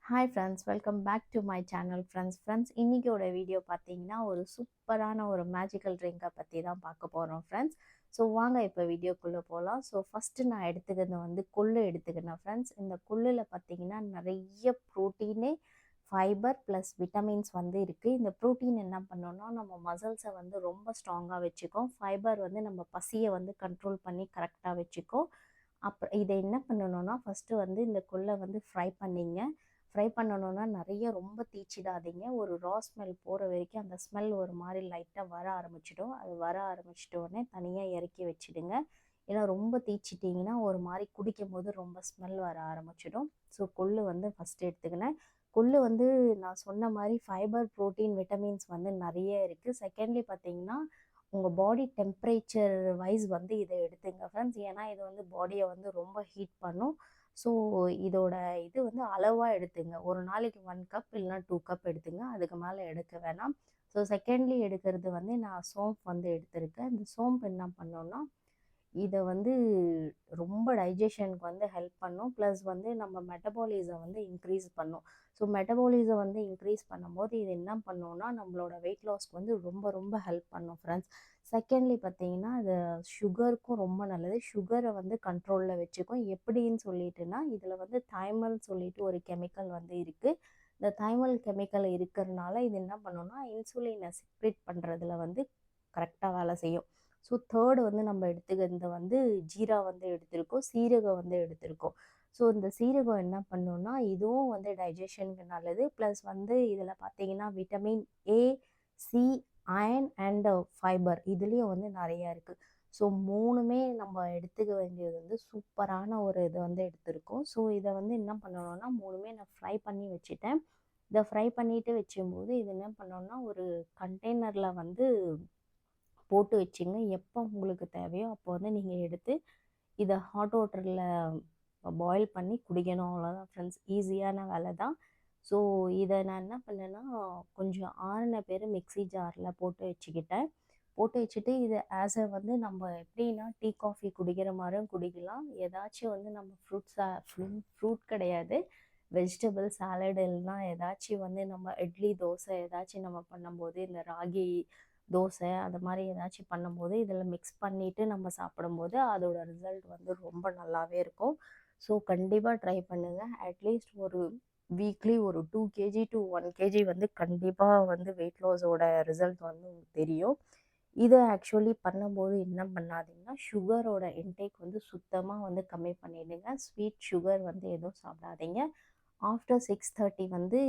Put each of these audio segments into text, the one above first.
Hi friends, welcome back to my channel friends. இன்றைக்கியோட video பார்த்தீங்கன்னா ஒரு சூப்பரான ஒரு மேஜிக்கல் ட்ரிங்கை பற்றி தான் பார்க்க போகிறோம் ஃப்ரெண்ட்ஸ். ஸோ வாங்க இப்போ வீடியோக்குள்ளே போகலாம். ஸோ ஃபஸ்ட்டு நான் எடுத்துக்கிறது வந்து கொள்ளு எடுத்துக்கினேன் ஃப்ரெண்ட்ஸ். இந்த கொள்ளில் பார்த்தீங்கன்னா நிறைய ப்ரோட்டீனு, ஃபைபர் ப்ளஸ் விட்டமின்ஸ் வந்து இருக்குது. இந்த ப்ரோட்டீன் என்ன பண்ணோன்னா நம்ம மசில்ஸை வந்து ரொம்ப ஸ்ட்ராங்காக வச்சுக்கும். ஃபைபர் வந்து நம்ம பசியை வந்து கண்ட்ரோல் பண்ணி கரெக்டாக வச்சுக்கும். அப்புறம் இதை என்ன பண்ணணும்னா ஃபஸ்ட்டு வந்து இந்த கொள்ளை வந்து ஃப்ரை பண்ணிங்க. ஃப்ரை பண்ணணுன்னா நிறைய ரொம்ப தீச்சிடாதீங்க. ஒரு ரா ஸ்மெல் போகிற வரைக்கும் அந்த ஸ்மெல் ஒரு மாதிரி லைட்டாக வர ஆரம்பிச்சிடும். அது வர ஆரம்பிச்சிட்டோடனே தனியாக இறக்கி வச்சுடுங்க. ஏன்னா ரொம்ப தீச்சிட்டிங்கன்னா ஒரு மாதிரி குடிக்கும் போது ரொம்ப ஸ்மெல் வர ஆரம்பிச்சிடும். ஸோ கொள்ளு வந்து ஃபஸ்ட்டு எடுத்துக்கினேன். கொள்ளு வந்து நான் சொன்ன மாதிரி ஃபைபர், ப்ரோட்டீன், விட்டமின்ஸ் வந்து நிறைய இருக்குது. செகண்ட்லி பார்த்தீங்கன்னா உங்கள் பாடி டெம்பரேச்சர் வைஸ் வந்து இதை எடுத்துங்க ஃப்ரெண்ட்ஸ். ஏன்னா இது வந்து பாடியை வந்து ரொம்ப ஹீட் பண்ணும். ஸோ இதோட இது வந்து அளவாக எடுத்துங்க. ஒரு நாளைக்கு 1 கப் இல்லைனா 2 கப் எடுத்துங்க. அதுக்கு மேலே எடுக்க வேணாம். ஸோ செகண்ட்லி எடுக்கிறது வந்து நான் சோம்பு வந்து எடுத்திருக்கேன். இந்த சோம்பு என்ன பண்ணோன்னா இதை வந்து ரொம்ப டைஜஷனுக்கு வந்து ஹெல்ப் பண்ணும். ப்ளஸ் வந்து நம்ம மெட்டபாலிசம் வந்து இன்க்ரீஸ் பண்ணும். ஸோ மெட்டபாலிசம் வந்து இன்க்ரீஸ் பண்ணும்போது இது என்ன பண்ணுன்னா நம்மளோட வெயிட் லாஸ்க்கு வந்து ரொம்ப ரொம்ப ஹெல்ப் பண்ணும் ஃப்ரெண்ட்ஸ். செகண்ட்லி பார்த்தீங்கன்னா அது சுகருக்கும் ரொம்ப நல்லது. சுகரை வந்து கண்ட்ரோலில் வச்சுக்கும். எப்படின்னு சொல்லிட்டுன்னா இதில் வந்து தைமல் சொல்லிட்டு ஒரு கெமிக்கல் வந்து இருக்குது. இந்த தைமல் கெமிக்கல் இருக்கிறதுனால இது என்ன பண்ணுன்னா இன்சுலினை செக்ரேட் பண்ணுறதுல வந்து கரெக்டாக வேலை செய்யும். ஸோ தேர்டு வந்து நம்ம எடுத்துக்கிறது வந்து ஜீரா வந்து எடுத்திருக்கோம், சீரகம் வந்து எடுத்திருக்கோம். ஸோ இந்த சீரகம் என்ன பண்ணுன்னா இதுவும் வந்து டைஜஷனுக்கு நல்லது. ப்ளஸ் வந்து இதில் பார்த்தீங்கன்னா vitamin A, C, iron and fibre இதுலேயும் வந்து நிறையா இருக்குது. ஸோ 3மே நம்ம எடுத்துக்க வேண்டியது வந்து சூப்பரான ஒரு இதை வந்து எடுத்திருக்கோம். ஸோ இதை வந்து என்ன பண்ணணும்னா 3மே நான் ஃப்ரை பண்ணி வச்சுட்டேன். இதை ஃப்ரை பண்ணிவிட்டு வச்சும்போது இது என்ன பண்ணோன்னா ஒரு கண்டெய்னரில் வந்து போட்டு வச்சுங்க. எப்போ உங்களுக்கு தேவையோ அப்போ வந்து நீங்கள் எடுத்து இதை ஹாட் வாட்டரில் பாயில் பண்ணி குடிக்கணும். அவ்வளோதான் ஃப்ரெண்ட்ஸ். ஈஸியான வேலை தான். ஸோ இதை நான் என்ன பண்ணேன்னா கொஞ்சம் ஆறின பேர் மிக்ஸி ஜாரில் போட்டு வச்சுக்கிட்டேன். போட்டு வச்சுட்டு இது ஆஸ் அ வந்து நம்ம எப்படின்னா டீ காஃபி குடிக்கிற மாதிரியும் குடிக்கலாம். ஏதாச்சும் வந்து நம்ம ஃப்ரூட் கிடையாது, வெஜிடபிள் சாலட் இல்லைனா ஏதாச்சும் வந்து நம்ம இட்லி, தோசை ஏதாச்சும் நம்ம பண்ணும்போது இந்த ராகி தோசை அது மாதிரி ஏதாச்சும் பண்ணும்போது இதில் மிக்ஸ் பண்ணிவிட்டு நம்ம சாப்பிடும்போது அதோட ரிசல்ட் வந்து ரொம்ப நல்லாவே இருக்கும். ஸோ கண்டிப்பாக ட்ரை பண்ணுங்கள். அட்லீஸ்ட் ஒரு வீக்லி ஒரு 2 கேஜி டு 1 கேஜி வந்து கண்டிப்பாக வந்து வெயிட் லாஸோட ரிசல்ட் வந்து உங்களுக்கு தெரியும். இதை ஆக்சுவலி பண்ணும்போது என்ன பண்ணாதீங்கன்னா சுகரோட இன்டேக் வந்து சுத்தமாக வந்து கம்மி பண்ணிடுங்க. ஸ்வீட் சுகர் வந்து எதுவும் சாப்பிடாதீங்க. ஆஃப்டர் 6:30 வந்து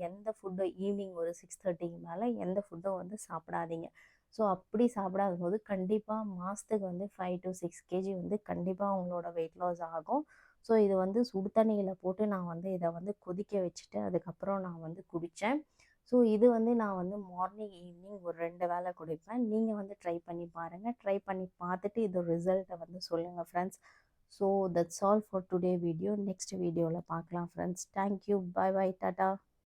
எந்த ஃபுட்டு ஈவினிங் ஒரு 6:30க்கு மேலே எந்த ஃபுட்டும் வந்து சாப்பிடாதீங்க. ஸோ அப்படி சாப்பிடாத போது கண்டிப்பாக மாதத்துக்கு வந்து 5 to 6 கேஜி வந்து கண்டிப்பாக உங்களோட வெயிட் லாஸ் ஆகும். ஸோ இது வந்து சுடு தண்ணியில் போட்டு நான் வந்து இதை வந்து கொதிக்க வச்சுட்டு அதுக்கப்புறம் நான் வந்து குடித்தேன். ஸோ இது வந்து நான் வந்து மார்னிங், ஈவினிங் ஒரு 2 வேளை குடிப்பேன். நீங்கள் வந்து ட்ரை பண்ணி பாருங்கள். ட்ரை பண்ணி பார்த்துட்டு இது ரிசல்ட்டை வந்து சொல்லுங்கள் friends. So that's all for today video. Next வீடியோவில் பார்க்கலாம் friends. Thank you. Bye bye. Tata.